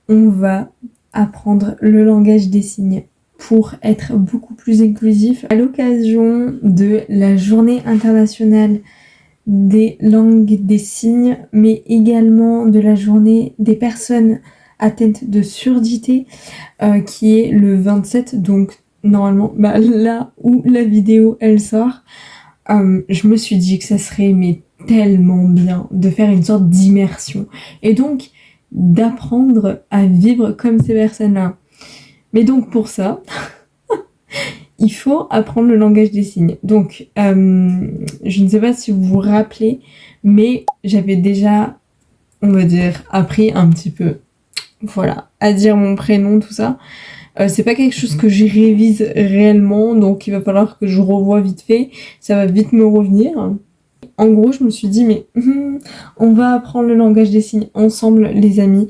on va apprendre le langage des signes pour être beaucoup plus inclusif. À l'occasion de la journée internationale des langues des signes, mais également de la journée des personnes atteintes de surdité, qui est le 27, donc normalement là où la vidéo elle sort, je me suis dit que ça serait mais tellement bien de faire une sorte d'immersion et donc d'apprendre à vivre comme ces personnes-là. Mais donc pour ça, il faut apprendre le langage des signes. Donc, je ne sais pas si vous vous rappelez, mais j'avais déjà, on va dire, appris un petit peu, voilà, à dire mon prénom, tout ça. C'est pas quelque chose que j'y révise réellement, donc il va falloir que je revoie vite fait. Ça va vite me revenir. En gros, je me suis dit, mais on va apprendre le langage des signes ensemble, les amis.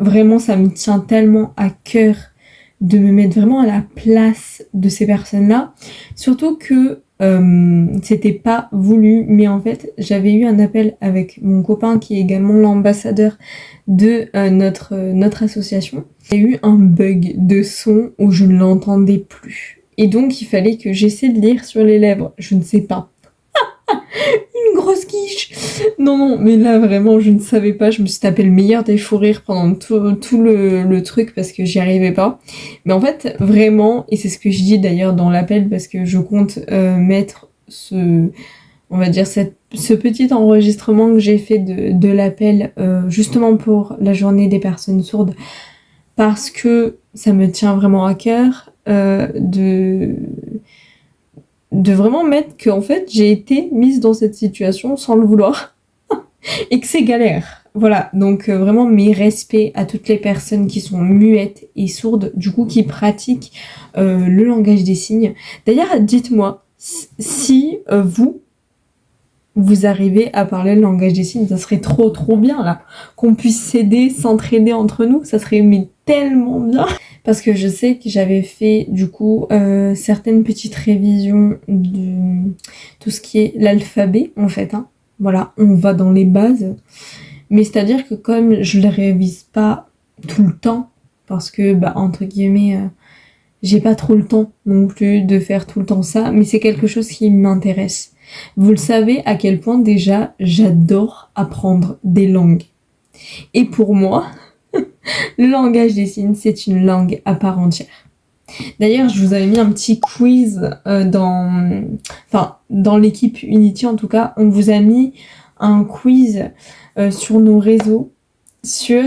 Vraiment, ça me tient tellement à cœur de me mettre vraiment à la place de ces personnes-là. Surtout que c'était pas voulu, mais en fait, j'avais eu un appel avec mon copain qui est également l'ambassadeur de notre association. Il y a eu un bug de son où je ne l'entendais plus. Et donc, il fallait que j'essaie de lire sur les lèvres. Je ne sais pas. Une grosse quiche. Non, mais là vraiment je ne savais pas, je me suis tapé le meilleur des fous rires pendant tout le truc parce que j'y arrivais pas. Mais en fait vraiment, et c'est ce que je dis d'ailleurs dans l'appel parce que je compte mettre on va dire ce petit enregistrement que j'ai fait de l'appel justement pour la journée des personnes sourdes parce que ça me tient vraiment à cœur de vraiment mettre qu'en fait j'ai été mise dans cette situation sans le vouloir et que c'est galère. Voilà, donc vraiment mes respects à toutes les personnes qui sont muettes et sourdes, du coup qui pratiquent le langage des signes. D'ailleurs, dites-moi si vous arrivez à parler le langage des signes, ça serait trop bien là, qu'on puisse s'aider, s'entraider entre nous, ça serait mais tellement bien. Parce que je sais que j'avais fait du coup certaines petites révisions de tout ce qui est l'alphabet en fait. Hein. Voilà, on va dans les bases. Mais c'est-à-dire que comme je le révise pas tout le temps, parce que bah entre guillemets, j'ai pas trop le temps non plus de faire tout le temps ça, mais c'est quelque chose qui m'intéresse. Vous le savez à quel point déjà j'adore apprendre des langues. Et pour moi, le langage des signes, c'est une langue à part entière. D'ailleurs, je vous avais mis un petit quiz dans l'équipe Unity en tout cas, on vous a mis un quiz sur nos réseaux sur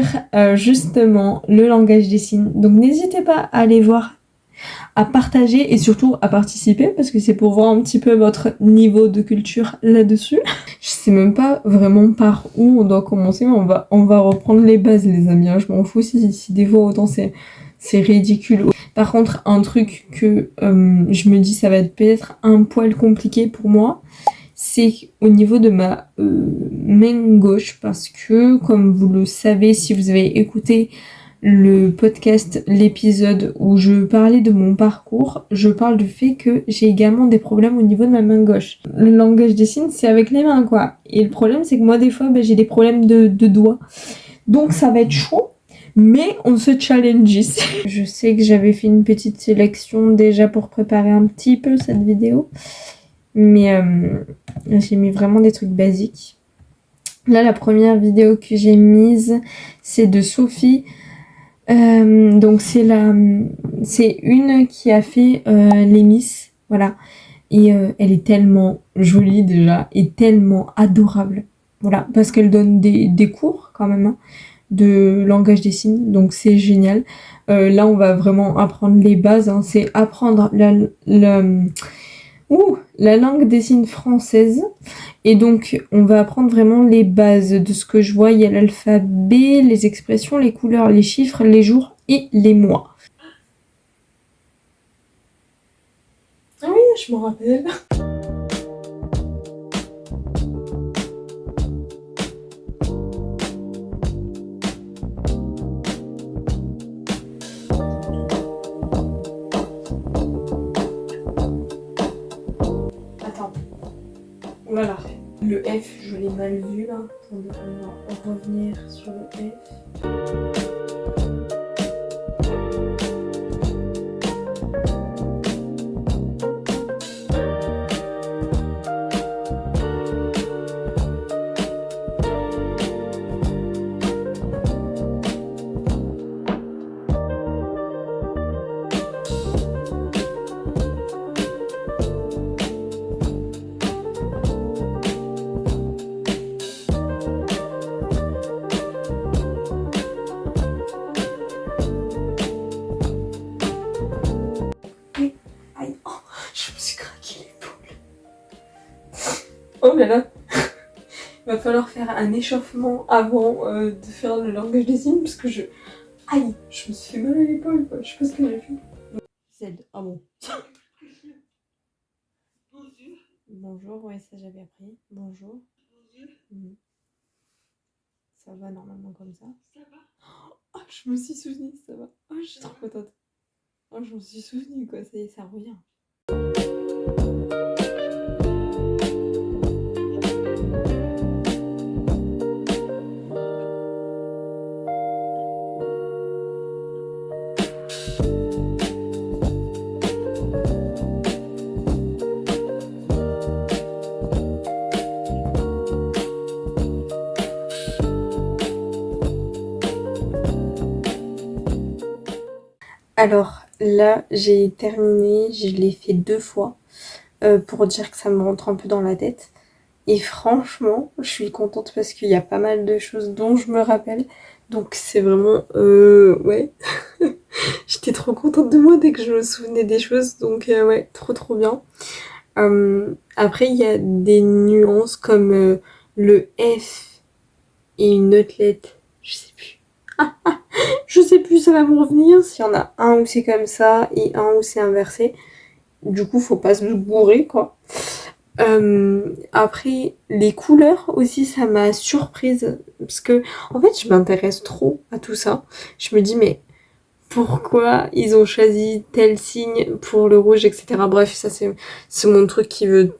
justement le langage des signes. Donc n'hésitez pas à aller voir, à partager et surtout à participer parce que c'est pour voir un petit peu votre niveau de culture là-dessus. Je sais même pas vraiment par où on doit commencer, mais on va reprendre les bases les amis. Hein. Je m'en fous si des fois autant c'est ridicule. Par contre, un truc que je me dis ça va être peut-être un poil compliqué pour moi, c'est au niveau de ma main gauche parce que comme vous le savez si vous avez écouté le podcast, l'épisode où je parlais de mon parcours, je parle du fait que j'ai également des problèmes au niveau de ma main gauche. Le langage des signes, c'est avec les mains, quoi. Et le problème, c'est que moi, des fois, j'ai des problèmes de doigts. Donc, ça va être chaud, mais on se challenge ici. Je sais que j'avais fait une petite sélection déjà pour préparer un petit peu cette vidéo, mais j'ai mis vraiment des trucs basiques. Là, la première vidéo que j'ai mise, c'est de Sophie. Donc c'est une qui a fait les Miss, voilà. Et elle est tellement jolie déjà et tellement adorable, voilà, parce qu'elle donne des cours quand même hein, de langage des signes, donc c'est génial. Là on va vraiment apprendre les bases, hein, c'est apprendre la langue des signes française. Et donc, on va apprendre vraiment les bases de ce que je vois. Il y a l'alphabet, les expressions, les couleurs, les chiffres, les jours et les mois. Ah oui, je m'en rappelle. Attends. Voilà. Le F, je l'ai mal vu là. Attendez, on va revenir sur le F. là là. Il va falloir faire un échauffement avant de faire le langage des signes parce que je... Aïe, je me suis fait mal à l'épaule quoi, je sais pas ce que j'ai fait. Z, ah bon. Bonjour. Bonjour, ouais ça j'avais appris. Bonjour. Bonjour. Ça va normalement comme ça. Ça va. Oh, je me suis souvenue, ça va. Oh, je suis trop contente. Oh, je m'en suis souvenue quoi, ça y est, ça revient. Alors là, j'ai terminé, je l'ai fait 2 fois pour dire que ça me rentre un peu dans la tête. Et franchement, je suis contente parce qu'il y a pas mal de choses dont je me rappelle. Donc c'est vraiment... ouais. J'étais trop contente de moi dès que je me souvenais des choses. Donc ouais, trop bien. Après, il y a des nuances comme le F et une autre lettre. Je sais plus. Je sais plus, ça va me revenir. S'il y en a un où c'est comme ça et un où c'est inversé. Du coup, faut pas se bourrer, quoi. Après, les couleurs aussi, ça m'a surprise. Parce que, en fait, je m'intéresse trop à tout ça. Je me dis, mais pourquoi ils ont choisi tel signe pour le rouge, etc. Bref, ça, c'est mon truc qui veut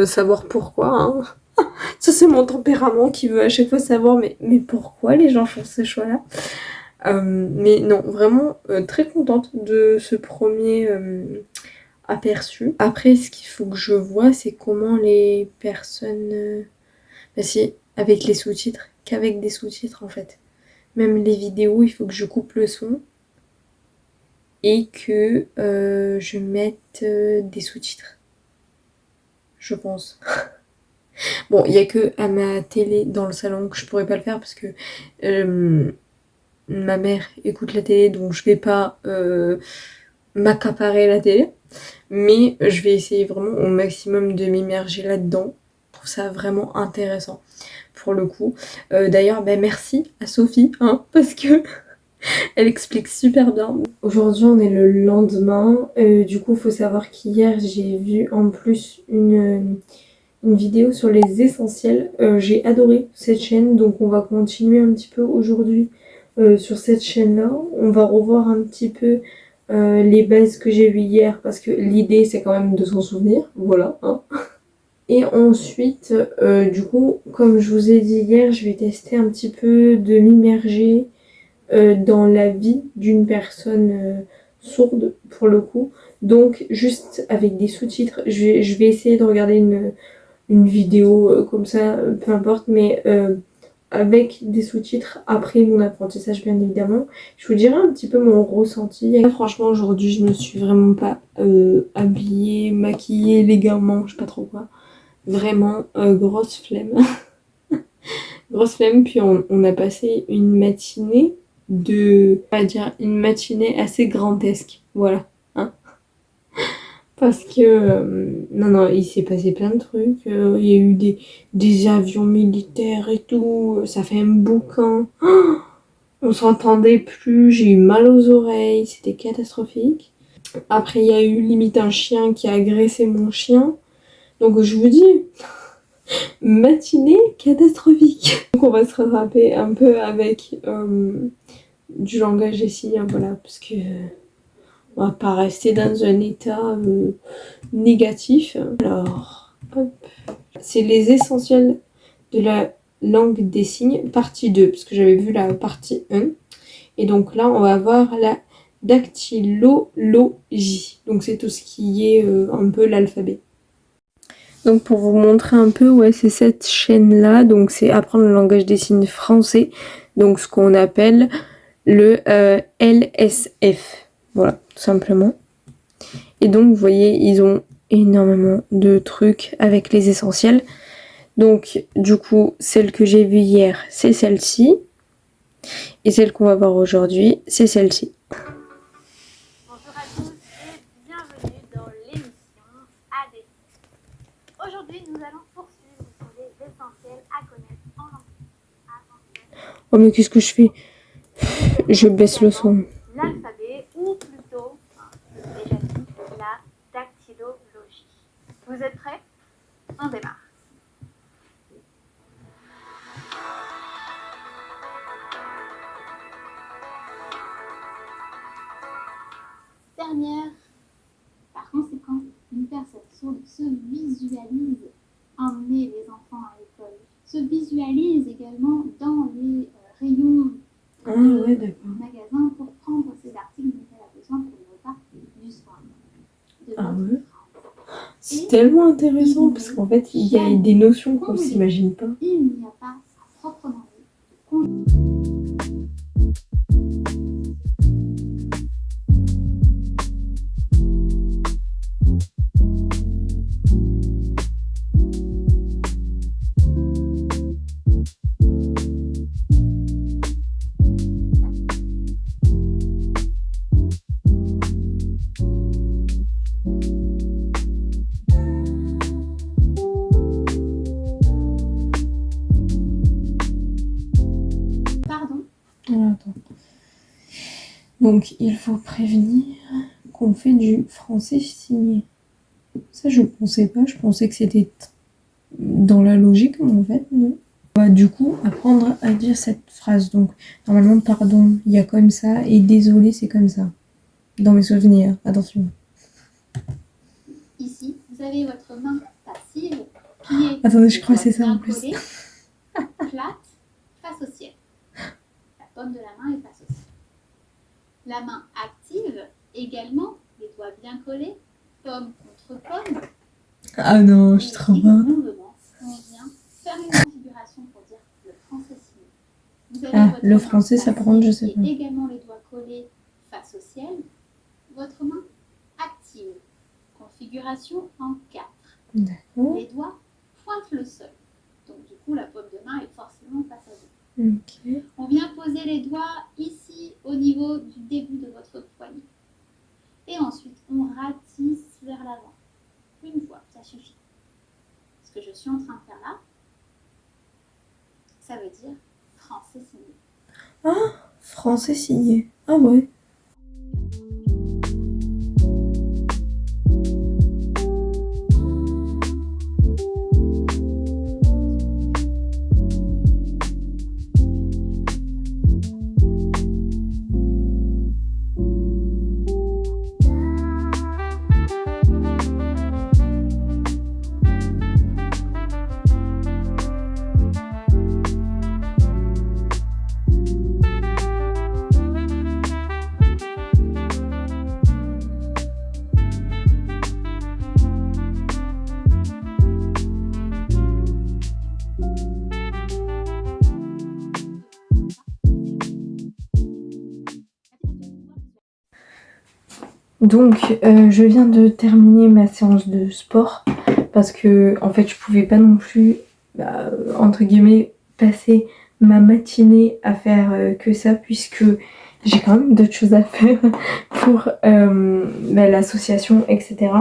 savoir pourquoi. Hein. Ça, c'est mon tempérament qui veut à chaque fois savoir, mais pourquoi les gens font ce choix-là. Mais non, vraiment très contente de ce premier aperçu. Après, ce qu'il faut que je vois, c'est comment les personnes... Bah si, avec les sous-titres, qu'avec des sous-titres en fait. Même les vidéos, il faut que je coupe le son et que je mette des sous-titres. Je pense. Bon, il n'y a que à ma télé dans le salon que je pourrais pas le faire parce que ma mère écoute la télé, donc je vais pas m'accaparer la télé. Mais je vais essayer vraiment au maximum de m'immerger là-dedans. Je trouve ça vraiment intéressant pour le coup. D'ailleurs, merci à Sophie, hein, parce que elle explique super bien. Aujourd'hui, on est le lendemain. Du coup, il faut savoir qu'hier, j'ai vu en plus une vidéo sur les essentiels. J'ai adoré cette chaîne, donc on va continuer un petit peu aujourd'hui sur cette chaîne-là. On va revoir un petit peu les bases que j'ai vues hier, parce que l'idée, c'est quand même de s'en souvenir. Voilà, hein. Et ensuite, du coup, comme je vous ai dit hier, je vais tester un petit peu de m'immerger dans la vie d'une personne sourde, pour le coup. Donc, juste avec des sous-titres, je vais essayer de regarder une vidéo comme ça, peu importe, mais avec des sous-titres après mon apprentissage, bien évidemment. Je vous dirai un petit peu mon ressenti. Franchement, aujourd'hui, je me suis vraiment pas habillée, maquillée, légalement, je sais pas trop quoi. Vraiment grosse flemme. Grosse flemme, puis on a passé une matinée on va dire, une matinée assez grandesque. Voilà. Hein. Parce que, non, il s'est passé plein de trucs. Il y a eu des avions militaires et tout. Ça fait un boucan. Oh, on s'entendait plus. J'ai eu mal aux oreilles. C'était catastrophique. Après, il y a eu limite un chien qui a agressé mon chien. Donc, je vous dis, matinée catastrophique. Donc, on va se rattraper un peu avec du langage des signes. Voilà, parce que... on va pas rester dans un état négatif. Alors, hop. C'est les essentiels de la langue des signes, partie 2, parce que j'avais vu la partie 1. Et donc là, on va voir la dactylologie. Donc c'est tout ce qui est un peu l'alphabet. Donc pour vous montrer un peu, ouais, c'est cette chaîne-là. Donc c'est apprendre le langage des signes français. Donc ce qu'on appelle le LSF. Voilà, tout simplement. Et donc, vous voyez, ils ont énormément de trucs avec les essentiels. Donc, du coup, celle que j'ai vue hier, c'est celle-ci. Et celle qu'on va voir aujourd'hui, c'est celle-ci. Bonjour à tous et bienvenue dans l'émission ADC. Aujourd'hui, nous allons poursuivre sur essentiels à connaître en langue. Oh mais qu'est-ce que je fais? Je baisse le son. L'alphabet, ou plutôt, je l'ai déjà dit, la dactylologie. Vous êtes prêts? On démarre. Dernière. Par conséquent, une personne se visualise emmener les enfants à l'école, se visualise également dans les rayons D'accord. magasin pour prendre ces articles dont elle a besoin pour le repas du soir. Ouais. C'est tellement intéressant parce qu'en fait il y a des notions qu'on s'imagine pas. Il n'y a pas à proprement dit. Pardon. Alors, attends. Donc il faut prévenir qu'on fait du français signé. Ça je pensais pas, je pensais que c'était dans la logique mais en fait non. On va du coup apprendre à dire cette phrase. Donc normalement pardon il y a comme ça et désolé c'est comme ça. Dans mes souvenirs, attention. Ici, vous avez votre main passive qui est. Attendez, je crois que c'est ça en plus. collée, plate, face au ciel. La paume de la main est face au ciel. La main active, également, les doigts bien collés, paume contre paume. Ah non, je suis trop Et bien. rondement, on vient faire une configuration pour dire le français signé. Vous avez votre Le main français, ça par contre, je sais passive pas. et également les doigts collés face au ciel. Votre main active. Configuration en 4. D'accord. Les doigts pointent le sol. Donc du coup, la paume de main est forcément face à vous. Ok. On vient poser les doigts ici au niveau du début de votre poignet. Et ensuite, on ratisse vers l'avant. Une fois, ça suffit. Ce que je suis en train de faire là, ça veut dire français signé. Français signé. Ah ouais. Donc, je viens de terminer ma séance de sport parce que, en fait, je pouvais pas non plus, entre guillemets, passer ma matinée à faire que ça puisque j'ai quand même d'autres choses à faire pour l'association, etc.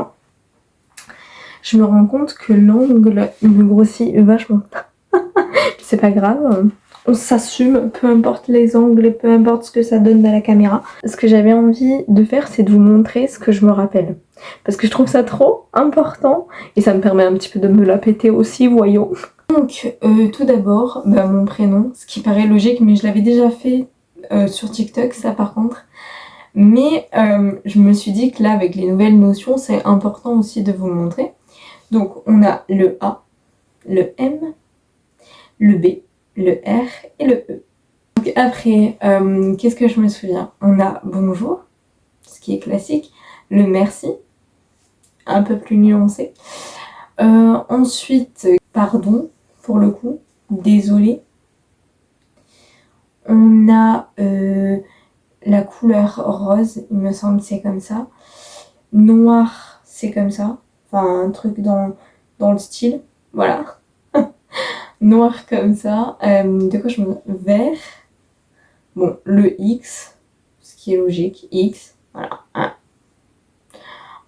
Je me rends compte que l'angle me grossit vachement. C'est pas grave. On s'assume, peu importe les angles et peu importe ce que ça donne à la caméra. Ce que j'avais envie de faire, c'est de vous montrer ce que je me rappelle. Parce que je trouve ça trop important et ça me permet un petit peu de me la péter aussi, voyons. Donc, tout d'abord, mon prénom, ce qui paraît logique, mais je l'avais déjà fait sur TikTok, ça par contre. Mais je me suis dit que là, avec les nouvelles notions, c'est important aussi de vous montrer. Donc, on a le A, le M, le B, le R et le E. Donc après, qu'est-ce que je me souviens? On a bonjour, ce qui est classique, le merci, un peu plus nuancé. Ensuite, pardon, pour le coup, désolé. On a la couleur rose, il me semble c'est comme ça. Noir, c'est comme ça. Enfin, un truc dans le style, voilà. Noir comme ça. De quoi je me... Vert. Bon, le X, ce qui est logique. X, voilà. Hein.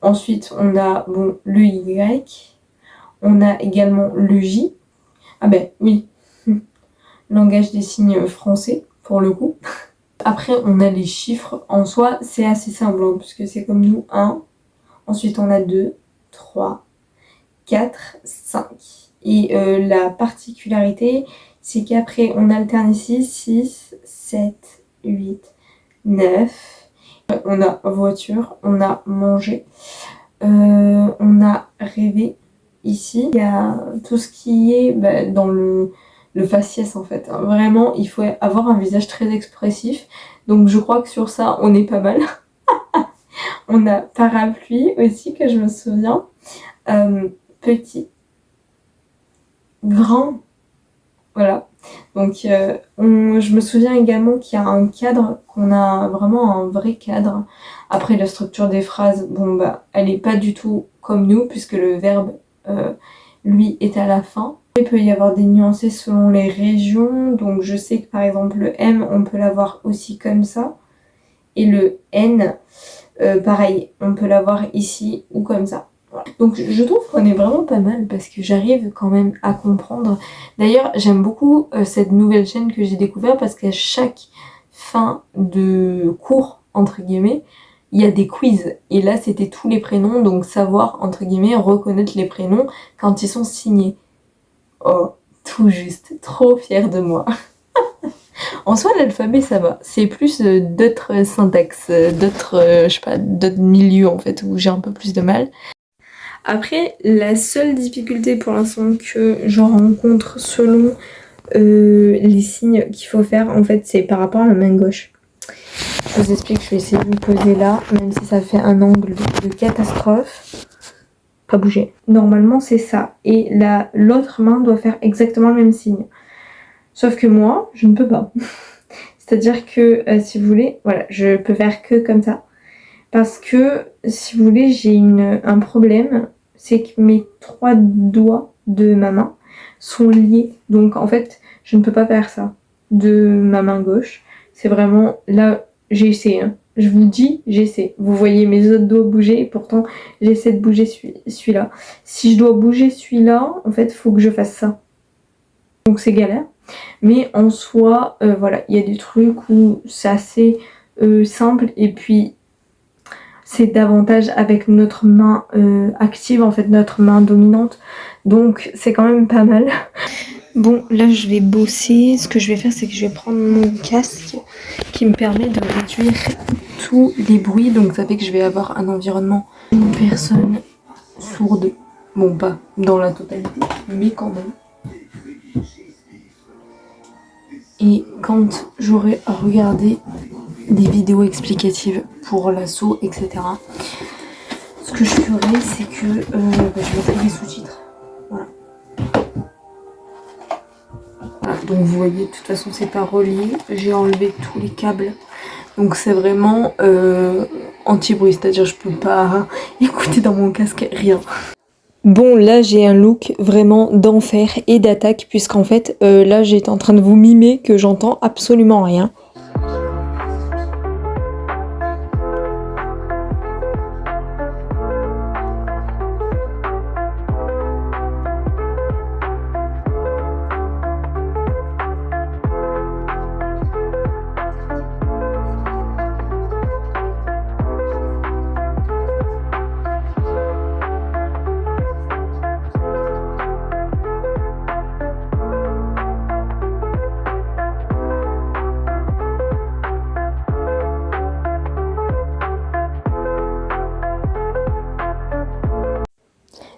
Ensuite, on a le Y. On a également le J. Ah ben oui, langage des signes français pour le coup. Après on a les chiffres, en soi c'est assez simple hein, puisque c'est comme nous 1, ensuite on a 2, 3, 4, 5. Et la particularité c'est qu'après on alterne ici 6, 7, 8, 9. On a voiture, on a mangé, on a rêvé. Ici, il y a tout ce qui est dans le faciès en fait. Vraiment, il faut avoir un visage très expressif. Donc je crois que sur ça, on est pas mal. On a parapluie aussi, que je me souviens. Petit. Grand. Voilà. Donc je me souviens également qu'il y a un cadre, qu'on a vraiment un vrai cadre. Après, la structure des phrases, bon bah, elle est pas du tout comme nous, puisque le verbe, lui, est à la fin. Il peut y avoir des nuances selon les régions. Donc je sais que par exemple le M, on peut l'avoir aussi comme ça. Et le N, pareil, on peut l'avoir ici ou comme ça. Voilà. Donc je trouve qu'on est vraiment pas mal parce que j'arrive quand même à comprendre. D'ailleurs, j'aime beaucoup cette nouvelle chaîne que j'ai découvert parce qu'à chaque fin de cours, entre guillemets, il y a des quiz. Et là, c'était tous les prénoms, donc savoir, entre guillemets, reconnaître les prénoms quand ils sont signés. Oh, tout juste, trop fière de moi. En soi, l'alphabet, ça va. C'est plus d'autres syntaxes, d'autres, je sais pas, d'autres milieux en fait, où j'ai un peu plus de mal. Après, la seule difficulté pour l'instant que je rencontre selon les signes qu'il faut faire, en fait, c'est par rapport à la main gauche. Je vous explique, je vais essayer de me poser là, même si ça fait un angle de catastrophe. Pas bouger. Normalement, c'est ça. Et l'autre main doit faire exactement le même signe. Sauf que moi, je ne peux pas. C'est-à-dire que, si vous voulez, voilà, je peux faire que comme ça. Parce que, si vous voulez, j'ai un problème. C'est que mes 3 doigts de ma main sont liés. Donc, en fait, je ne peux pas faire ça de ma main gauche. C'est vraiment, là, j'ai essayé. Hein. Je vous dis, j'essaie. Vous voyez mes autres doigts bouger et pourtant, j'essaie de bouger celui-là. Si je dois bouger celui-là, en fait, il faut que je fasse ça. Donc, c'est galère. Mais en soi, voilà, il y a des trucs où c'est assez simple et puis c'est davantage avec notre main active, en fait notre main dominante. Donc c'est quand même pas mal. Bon, là je vais bosser. Ce que je vais faire, c'est que je vais prendre mon casque qui me permet de réduire tous les bruits. Donc ça fait que je vais avoir un environnement, une personne sourde. Bon, pas dans la totalité, mais quand même. Et quand j'aurai regardé des vidéos explicatives pour l'assaut, etc., ce que je ferai, c'est que je mettrai des sous-titres. Voilà. Voilà. Donc vous voyez, de toute façon, c'est pas relié. J'ai enlevé tous les câbles. Donc c'est vraiment anti-bruit, c'est-à-dire je peux pas écouter dans mon casque rien. Bon, là j'ai un look vraiment d'enfer et d'attaque puisqu'en fait là j'étais en train de vous mimer que j'entends absolument rien.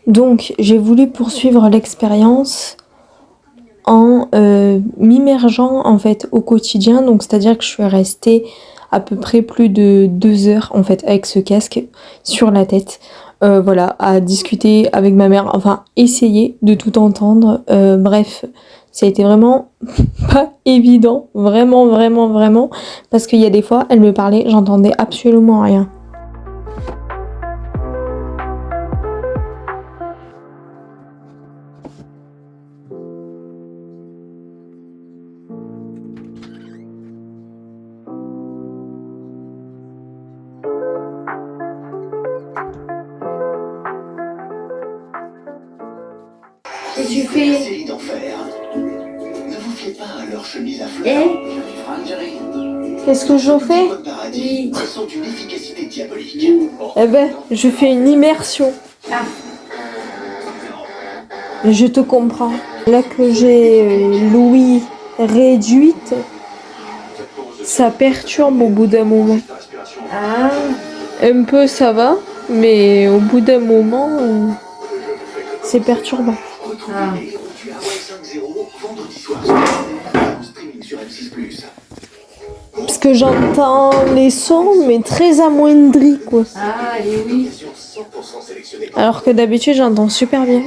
Donc j'ai voulu poursuivre l'expérience en m'immergeant en fait au quotidien, donc c'est-à-dire que je suis restée à peu près plus de 2 heures en fait avec ce casque sur la tête, voilà, à discuter avec ma mère, enfin essayer de tout entendre, bref, ça a été vraiment pas évident, vraiment, parce qu'il y a des fois, elle me parlait, j'entendais absolument rien. Et tu fais pas leur chemise à fleurs. Et qu'est-ce que je fais? Paradis sont d'une efficacité diabolique. Eh ben, je fais une immersion. Je te comprends. Là que j'ai l'ouïe réduite, ça perturbe au bout d'un moment. Ah, Un peu ça va, mais au bout d'un moment, c'est perturbant. ah. Vendredi soir en streaming sur M6+. Parce que j'entends les sons, mais très amoindris, quoi. Ah, et oui. 100% sélectionnée. Alors que d'habitude, j'entends super bien.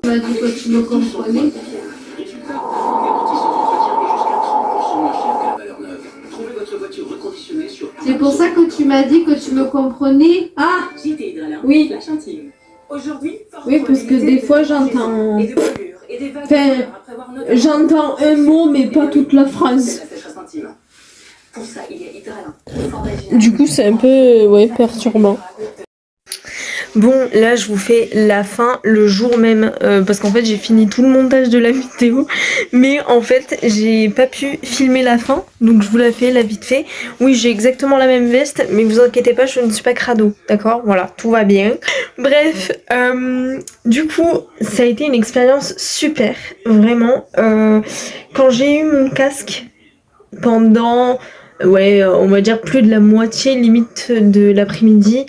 Tu m'as dit que tu me comprenais. C'est pour ça que tu m'as dit que tu me comprenais. Ah, oui. Oui, parce que des fois j'entends. Enfin, j'entends un mot, mais pas toute la phrase. Du coup, c'est un peu perturbant. Bon, là, je vous fais la fin le jour même, parce qu'en fait, j'ai fini tout le montage de la vidéo, mais en fait, j'ai pas pu filmer la fin, donc je vous la fais, la vite fait. Oui, j'ai exactement la même veste, mais vous inquiétez pas, je ne suis pas crado, d'accord? Voilà, tout va bien. Bref, du coup, ça a été une expérience super, vraiment. Quand j'ai eu mon casque pendant... Ouais, on va dire plus de la moitié limite de l'après-midi,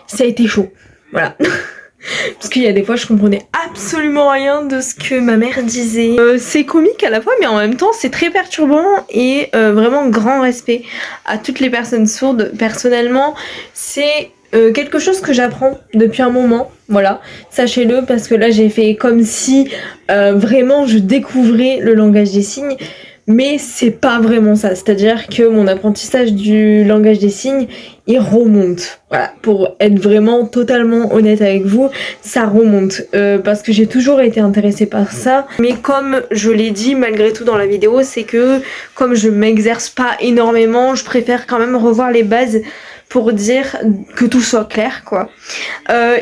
ça a été chaud, voilà. Parce qu'il y a des fois je comprenais absolument rien de ce que ma mère disait. C'est comique à la fois, mais en même temps c'est très perturbant et vraiment grand respect à toutes les personnes sourdes. Personnellement, c'est quelque chose que j'apprends depuis un moment, voilà, sachez-le, parce que là j'ai fait comme si vraiment je découvrais le langage des signes. Mais c'est pas vraiment ça, c'est-à-dire que mon apprentissage du langage des signes, il remonte. Voilà, pour être vraiment totalement honnête avec vous, ça remonte. Parce que j'ai toujours été intéressée par ça. Mais comme je l'ai dit malgré tout dans la vidéo, c'est que comme je m'exerce pas énormément, je préfère quand même revoir les bases pour dire que tout soit clair, quoi.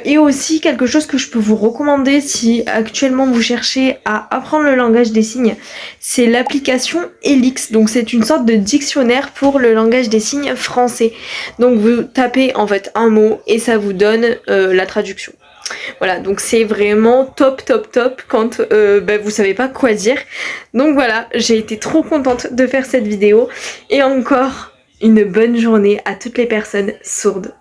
Et aussi quelque chose que je peux vous recommander si actuellement vous cherchez à apprendre le langage des signes, c'est l'application Elix. Donc c'est une sorte de dictionnaire pour le langage des signes français. Donc vous tapez en fait un mot et ça vous donne la traduction. Voilà, donc c'est vraiment top quand vous savez pas quoi dire. Donc voilà, j'ai été trop contente de faire cette vidéo et encore une bonne journée à toutes les personnes sourdes.